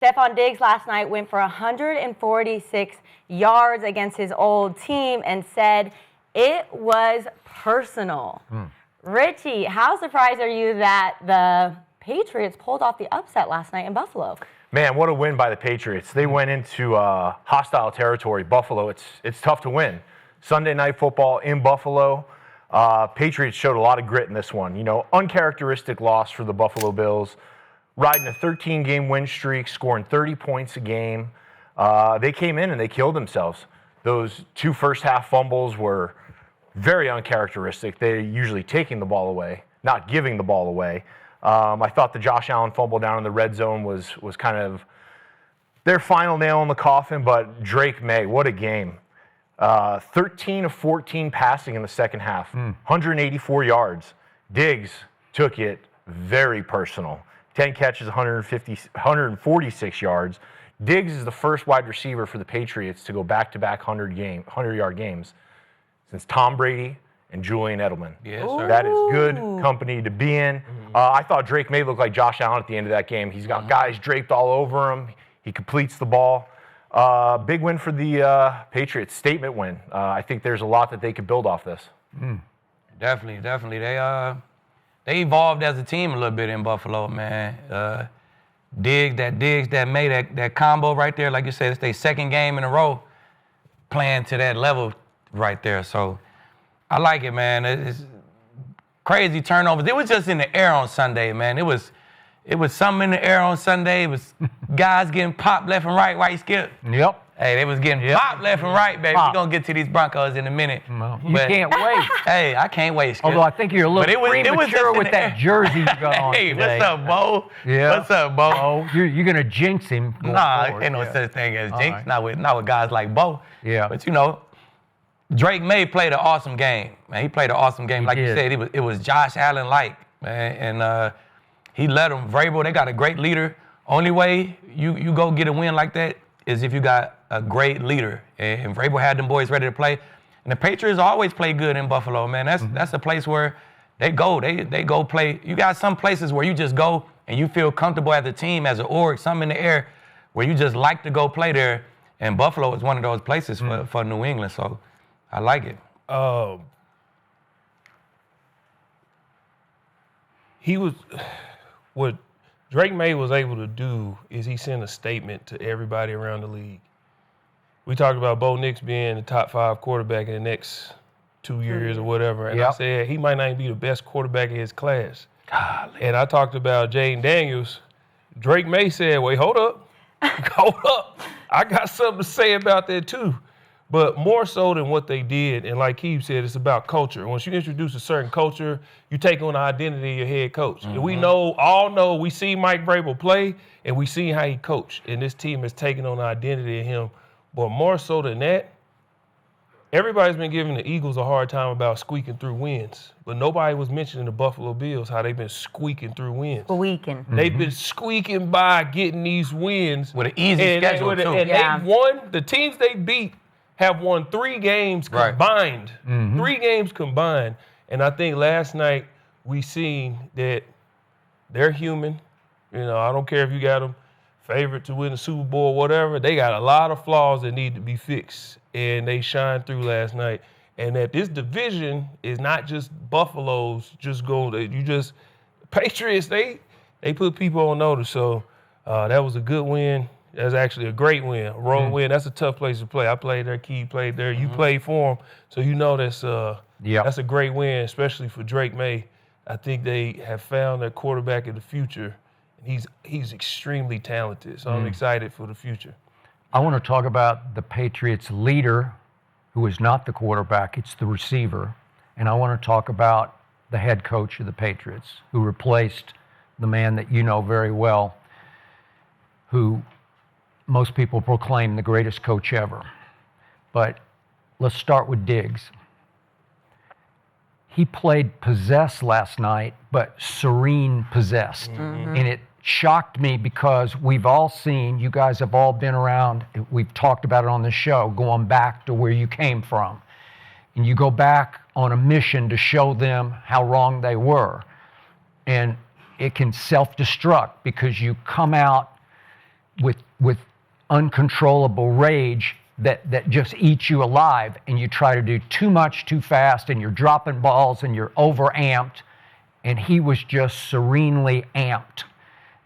Stefon Diggs last night went for 146 yards against his old team and said it was personal. Richie, how surprised are you that the Patriots pulled off the upset last night in Buffalo? Man, what a win by the Patriots. They went into hostile territory, Buffalo. It's tough to win. Sunday Night Football in Buffalo. Patriots showed a lot of grit in this one. You know, uncharacteristic loss for the Buffalo Bills. Riding a 13-game win streak, scoring 30 points a game. They came in and they killed themselves. Those 2 first-half fumbles were very uncharacteristic. They're usually taking the ball away, not giving the ball away. I thought the Josh Allen fumble down in the red zone was kind of their final nail in the coffin, but Drake Maye, what a game. 13 of 14 passing in the second half, 184 yards. Diggs took it very personal. 10 catches, 146 yards. Diggs is the first wide receiver for the Patriots to go back-to-back 100-yard games since Tom Brady and Julian Edelman. Yes, sir. That is good company to be in. I thought Drake Maye looked like Josh Allen at the end of that game. He's got guys draped all over him. He completes the ball. Big win for the Patriots. Statement win. I think there's a lot that they could build off this. Definitely. They evolved as a team a little bit in Buffalo, man. Diggs, that Maye, that combo right there, like you said, it's their second game in a row playing to that level right there. So I like it, man. It's crazy turnovers. It was just in the air on Sunday, man. It was something in the air on Sunday. It was guys getting popped left and right, Skip. Yep. Hey, they was getting popped left and right, baby. We're going to get to these Broncos in a minute. You can't wait. Hey, I can't wait, Skip. Although I think you're a little premature with that jersey you got on Hey, today. what's up, Bo? Yeah. What's up, Bo? Oh, you're going to jinx him going forward. Ain't no such thing as jinx. Right. Not with guys like Bo. Yeah. But, you know, Drake Maye played an awesome game, man. He played an awesome game. Like you said, it was Josh Allen-like, man. And he led them. Vrabel, they got a great leader. Only way you go get a win like that is if you got a great leader. And Vrabel had them boys ready to play. And the Patriots always play good in Buffalo, man. That's a place where they go. They go play. You got some places where you just go and you feel comfortable as a team, as an org, something in the air where you just like to go play there. And Buffalo is one of those places for New England. So I like it. What Drake Maye was able to do is he sent a statement to everybody around the league. We talked about Bo Nix being the top 5 quarterback in the next 2 years or whatever. And I said he might not even be the best quarterback in his class. Golly. And I talked about Jaden Daniels. Drake Maye said, wait, hold up. Hold up. I got something to say about that too. But more so than what they did, and like Keith said, it's about culture. Once you introduce a certain culture, you take on the identity of your head coach. And we all know, we see Mike Vrabel play, and we see how he coached. And this team has taken on the identity of him. But more so than that, everybody's been giving the Eagles a hard time about squeaking through wins. But nobody was mentioning the Buffalo Bills, how they've been squeaking through wins. They've been squeaking by getting these wins. With an easy schedule, too. And they've won, the teams they beat have won 3 games combined. 3 games combined. And I think last night we seen that they're human. You know, I don't care if you got them favorite to win the Super Bowl or whatever. They got a lot of flaws that need to be fixed. And they shined through last night. And that this division is not just Buffalo's just going, Patriots, they put people on notice. So that was a good win. That's actually a great win, a road win. That's a tough place to play. I played there, Key played there. You played for him, so you know that's a great win, especially for Drake Maye. I think they have found their quarterback of the future, and he's extremely talented. So I'm excited for the future. I want to talk about the Patriots' leader, who is not the quarterback, it's the receiver. And I want to talk about the head coach of the Patriots, who replaced the man that you know very well, who most people proclaim the greatest coach ever. But let's start with Diggs. He played possessed last night, but serene possessed. And it shocked me because we've all seen, you guys have all been around, we've talked about it on the show, going back to where you came from. And you go back on a mission to show them how wrong they were. And it can self-destruct because you come out with uncontrollable rage that just eats you alive, and you try to do too much too fast, and you're dropping balls and you're overamped, and he was just serenely amped.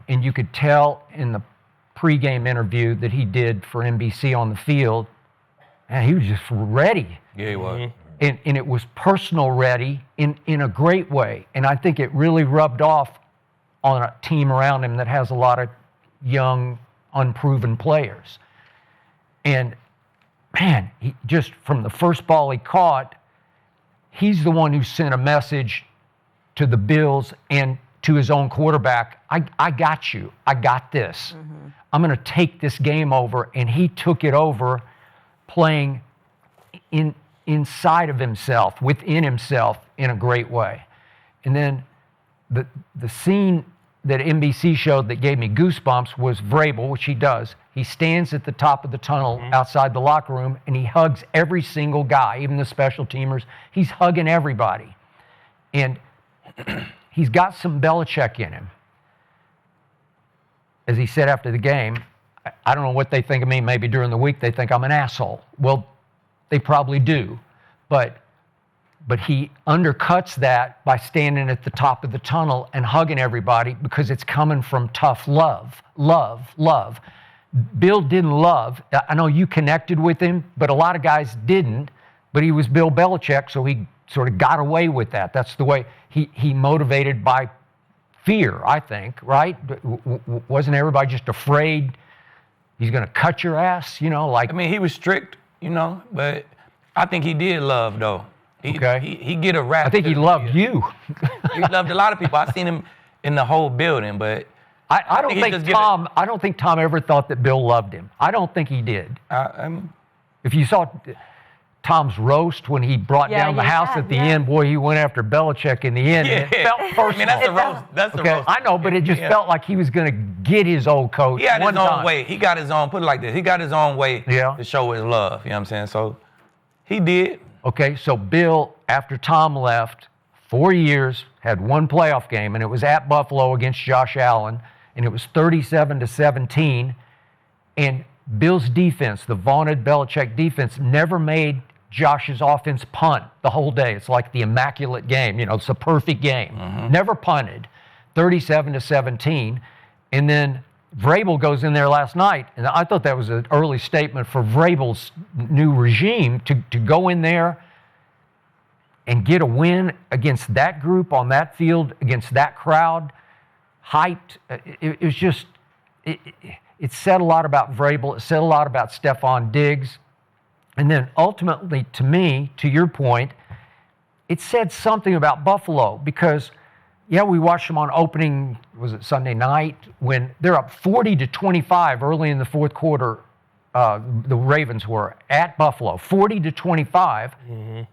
And you could tell in the pregame interview that he did for NBC on the field, and he was just ready. Yeah, he was. And it was personal ready in a great way. And I think it really rubbed off on a team around him that has a lot of young, unproven players. And man, he just from the first ball he caught, he's the one who sent a message to the Bills and to his own quarterback. I got you. I got this. I'm going to take this game over. And he took it over playing inside of himself, within himself in a great way. And then the scene that NBC showed that gave me goosebumps was Vrabel, which he does. He stands at the top of the tunnel outside the locker room, and he hugs every single guy, even the special teamers. He's hugging everybody. And he's got some Belichick in him. As he said after the game, I don't know what they think of me. Maybe during the week they think I'm an asshole. Well, they probably do. But he undercuts that by standing at the top of the tunnel and hugging everybody because it's coming from tough love. Love. Bill didn't love. I know you connected with him, but a lot of guys didn't. But he was Bill Belichick, so he sort of got away with that. That's the way he motivated by fear, I think, right? Wasn't everybody just afraid he's going to cut your ass? You know, like. I mean, he was strict, you know, but I think he did love, though. He get a rap. I think he loved you. He loved a lot of people. I seen him in the whole building, but I don't think Tom ever thought that Bill loved him. I don't think he did. If you saw Tom's roast when he brought down the house at the end, boy, he went after Belichick in the end. Yeah. And it felt personal. I mean, that's the roast. That's the roast. I know, but it just felt like he was going to get his old coach. He had his own way. He got his own, put it like this, he got his own way to show his love. You know what I'm saying? So he did. Okay, so Bill, after Tom left, 4 years, had one playoff game, and it was at Buffalo against Josh Allen, and it was 37-17. And Bill's defense, the vaunted Belichick defense, never made Josh's offense punt the whole day. It's like the immaculate game. You know, it's a perfect game. Never punted. 37-17. And then Vrabel goes in there last night, and I thought that was an early statement for Vrabel's new regime to go in there and get a win against that group on that field, against that crowd, hyped. It was just, it said a lot about Vrabel. It said a lot about Stefon Diggs. And then ultimately, to me, to your point, it said something about Buffalo because, yeah, we watched them on opening, was it Sunday night, when they're up 40-25 early in the fourth quarter. The Ravens were at Buffalo, 40-25,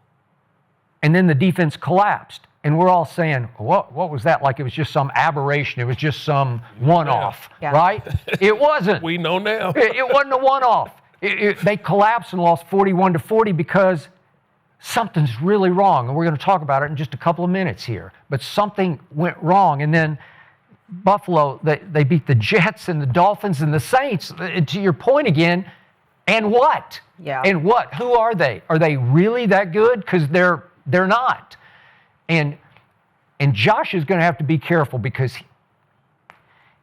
and then the defense collapsed. And we're all saying, what was that? Like it was just some aberration. It was just some one-off, right? It wasn't. We know now. It wasn't a one-off. They collapsed and lost 41-40 because something's really wrong. And we're going to talk about it in just a couple of minutes here. But something went wrong. And then Buffalo, they beat the Jets and the Dolphins and the Saints. To your point again, and what? Yeah. And what? Who are they? Are they really that good? Because they're not. And Josh is going to have to be careful because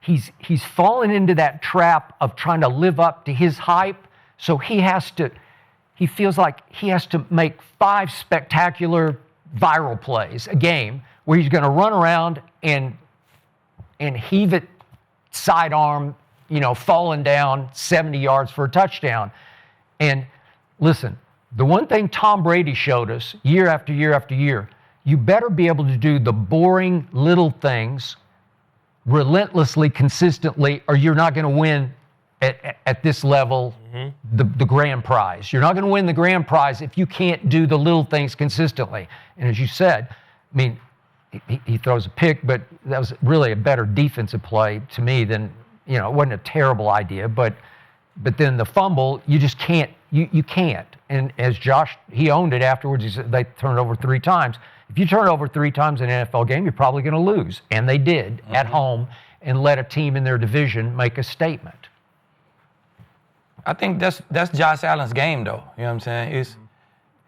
he's fallen into that trap of trying to live up to his hype. So he feels like he has to make 5 spectacular viral plays a game where he's going to run around and heave it sidearm, falling down 70 yards for a touchdown. And listen, the one thing Tom Brady showed us year after year after year, you better be able to do the boring little things relentlessly, consistently, or you're not going to win at this level, the grand prize. You're not going to win the grand prize if you can't do the little things consistently. And as you said, I mean, he throws a pick, but that was really a better defensive play to me than, it wasn't a terrible idea, but then the fumble, you just can't, you can't. And as Josh, he owned it afterwards. He said they turned it over 3 times. If you turn it over 3 times in an NFL game, you're probably going to lose. And they did at home and let a team in their division make a statement. I think that's Josh Allen's game, though. You know what I'm saying?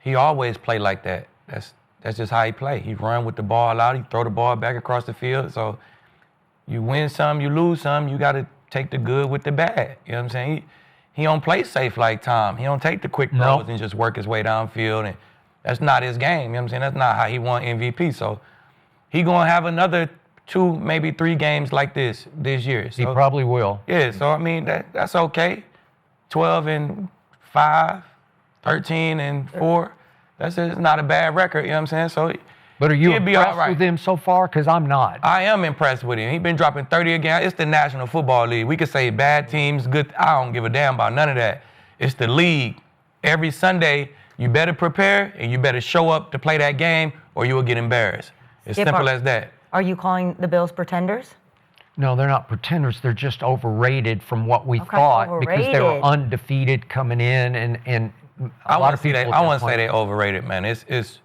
He always play like that. That's just how he play. He run with the ball out. He throw the ball back across the field. So you win some, you lose some. You got to take the good with the bad. You know what I'm saying? He don't play safe like Tom. He don't take the quick throws and just work his way downfield. And that's not his game. You know what I'm saying? That's not how he won MVP. So he going to have another 2, maybe 3 games like this year. So, He probably will. yeah, so I mean, that's okay. 12-5, 13-4. That's not a bad record, you know what I'm saying? So, But are you he'll be all impressed right. with him so far? Because I'm not. I am impressed with him. He's been dropping 30 again. It's the National Football League. We could say bad teams, good. I don't give a damn about none of that. It's the league. Every Sunday, you better prepare and you better show up to play that game or you will get embarrassed. It's Skip, simple as that. Are you calling the Bills pretenders? No, they're not pretenders. They're just overrated from what we thought because they were overrated. undefeated coming in, and I a lot want of to people. I want to say they overrated, man. It's.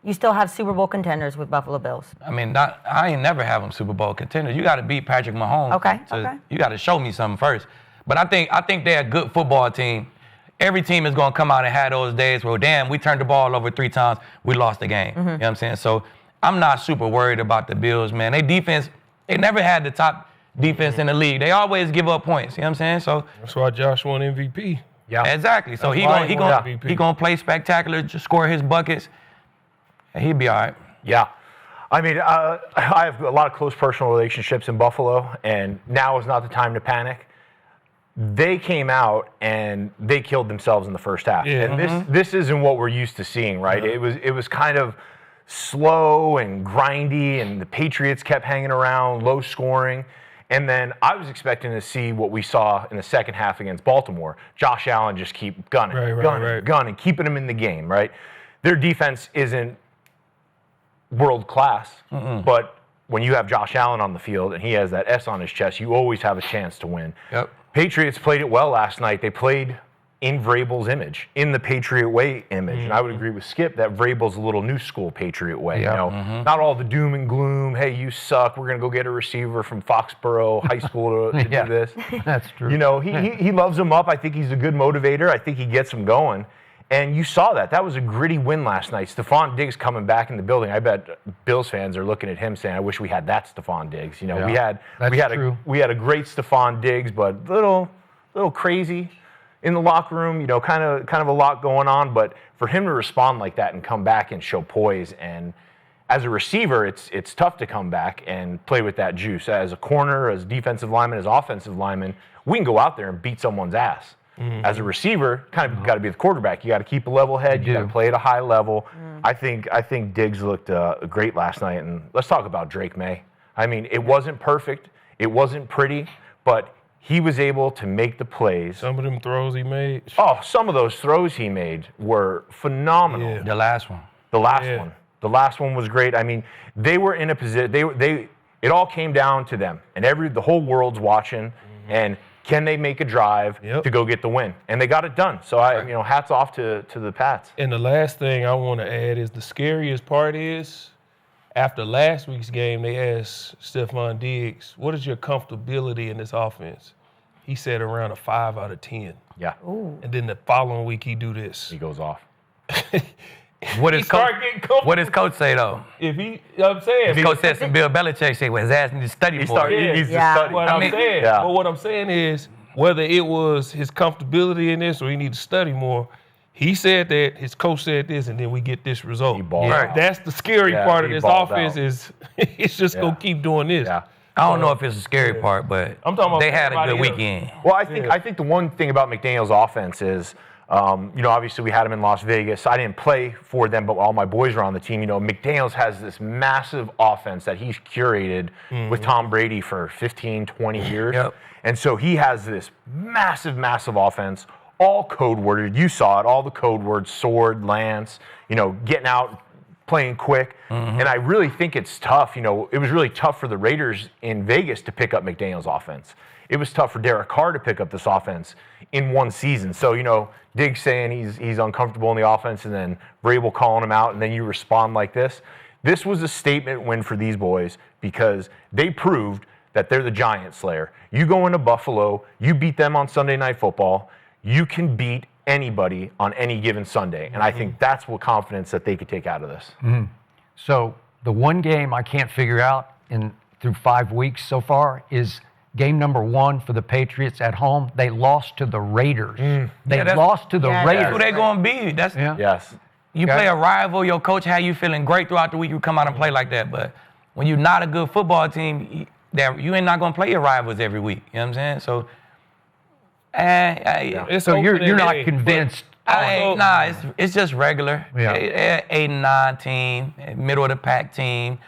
You still have Super Bowl contenders with Buffalo Bills. I mean, I ain't never have them Super Bowl contenders. You got to beat Patrick Mahomes. Okay. You got to show me something first. But I think they're a good football team. Every team is going to come out and have those days where, damn, we turned the ball over 3 times, we lost the game. You know what I'm saying? So I'm not super worried about the Bills, man. They defense, they never had the top defense in the league. They always give up points. You know what I'm saying? So That's why Josh won MVP. Yeah. exactly. So That's he why he won gonna MVP. play spectacular, just score his buckets, and he'll be all right. Yeah. I mean, I have a lot of close personal relationships in Buffalo, and now is not the time to panic. They came out and they killed themselves in the first half. Yeah. And this isn't what we're used to seeing, right? It was kind of slow and grindy, and the Patriots kept hanging around, low scoring. And then I was expecting to see what we saw in the second half against Baltimore. Josh Allen just keep gunning, keeping them in the game, right? Their defense isn't world class, but when you have Josh Allen on the field and he has that S on his chest, you always have a chance to win. Yep. Patriots played it well last night. They played in Vrabel's image, in the Patriot way image. And I would agree with Skip that Vrabel's a little new school Patriot way. Yeah. You know, not all the doom and gloom. Hey, you suck. We're gonna go get a receiver from Foxborough High School to Yeah. do this. That's true. You know, he loves them up. I think he's a good motivator. I think he gets them going. And you saw that. That was a gritty win last night. Stefon Diggs coming back in the building. I bet Bills fans are looking at him saying, "I wish we had that Stefon Diggs." You know, Yeah, we had a great Stefon Diggs, but little crazy in the locker room. You know, kind of a lot going on. But for him to respond like that and come back and show poise, and as a receiver, it's tough to come back and play with that juice. As a corner, as defensive lineman, as offensive lineman, we can go out there and beat someone's ass. As a receiver, kind of got to be the quarterback. You got to keep a level head. You got to play at a high level. I think Diggs looked great last night. And let's talk about Drake Maye. I mean, it wasn't perfect. It wasn't pretty, but he was able to make the plays. Some of them throws he made. Oh, some of those throws he made were phenomenal. Yeah. The last one. The last one was great. I mean, they were in a position. It all came down to them, and the whole world's watching. And can they make a drive to go get the win? And they got it done. So hats off to the Pats. And the last thing I want to add is the scariest part is after last week's game, they asked Stefon Diggs, "What is your comfortability in this offense?" He said around a 5 out of 10. Yeah. Ooh. And then the following week he do this. He goes off. What He does coach? start getting comfortable. What does coach say though? If he, you know what I'm saying? His coach said some Bill Belichick say, "Well, his ass needs to study more." Yeah. He needs to Yeah. study. What I I'm mean- saying, Yeah. but what I'm saying is whether it was his comfortability in this or he needs to study more, he said that, his coach said this, and then we get this result. He balled Right. out. That's the scary Yeah, part of he this balled offense out. is it's just gonna keep doing this. Yeah. I don't know if it's a scary part, but I'm talking about they had a good everybody else. weekend. Well, I think the one thing about McDaniel's offense is, obviously we had him in Las Vegas. I didn't play for them, but all my boys were on the team. You know, McDaniel's has this massive offense that he's curated with Tom Brady for 15, 20 years. Yep. And so he has this massive, massive offense, all code worded. You saw it, all the code words, sword, lance, getting out, playing quick. And I really think it's tough. It was really tough for the Raiders in Vegas to pick up McDaniel's offense. It was tough for Derek Carr to pick up this offense in one season. So, Diggs saying he's uncomfortable in the offense, and then Vrabel calling him out, and then you respond like this. This was a statement win for these boys because they proved that they're the giant slayer. You go into Buffalo, you beat them on Sunday Night Football, you can beat anybody on any given Sunday. And I think that's what confidence that they could take out of this. So the one game I can't figure out through 5 weeks so far is game number 1 for the Patriots at home. They lost to the Raiders. They lost to the Raiders. That's who they're going to be. Yes. You play a rival, your coach had you feeling great throughout the week, you come out and play like that. But when you're not a good football team, you ain't not going to play your rivals every week. You know what I'm saying? So, so you're not convinced. It's just regular. Yeah. 8-9 team, middle of the pack team.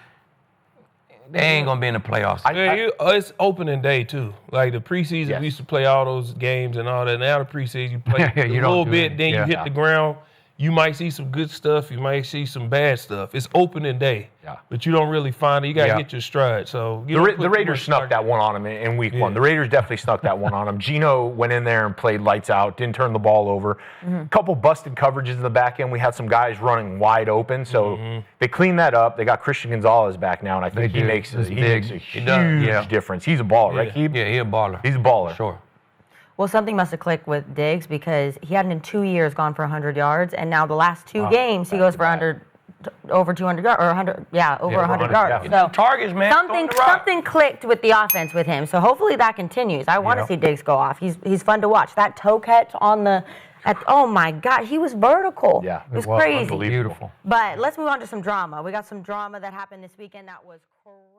They ain't gonna be in the playoffs. It's opening day too. Like the preseason, we used to play all those games and all that. Now the preseason, you play a little bit, then you hit the ground. You might see some good stuff. You might see some bad stuff. It's opening day, but you don't really find it. You got to hit your stride. So the Raiders snuck that one on them in week 1. The Raiders definitely snuck that one on them. Geno went in there and played lights out, didn't turn the ball over. A couple busted coverages in the back end. We had some guys running wide open, so they cleaned that up. They got Christian Gonzalez back now, and I think he makes a huge difference. He's a baller, right? He's a baller. He's a baller. Sure. Well, something must have clicked with Diggs because he hadn't in 2 years gone for 100 yards, and now the last 2 games he goes for over 200 yards, or 100, over 100 yards. So targets, man. Something clicked with the offense with him. So hopefully that continues. I want to see Diggs go off. He's fun to watch. That toe catch oh my God, he was vertical. Yeah, it was crazy. Beautiful. But let's move on to some drama. We got some drama that happened this weekend that was crazy.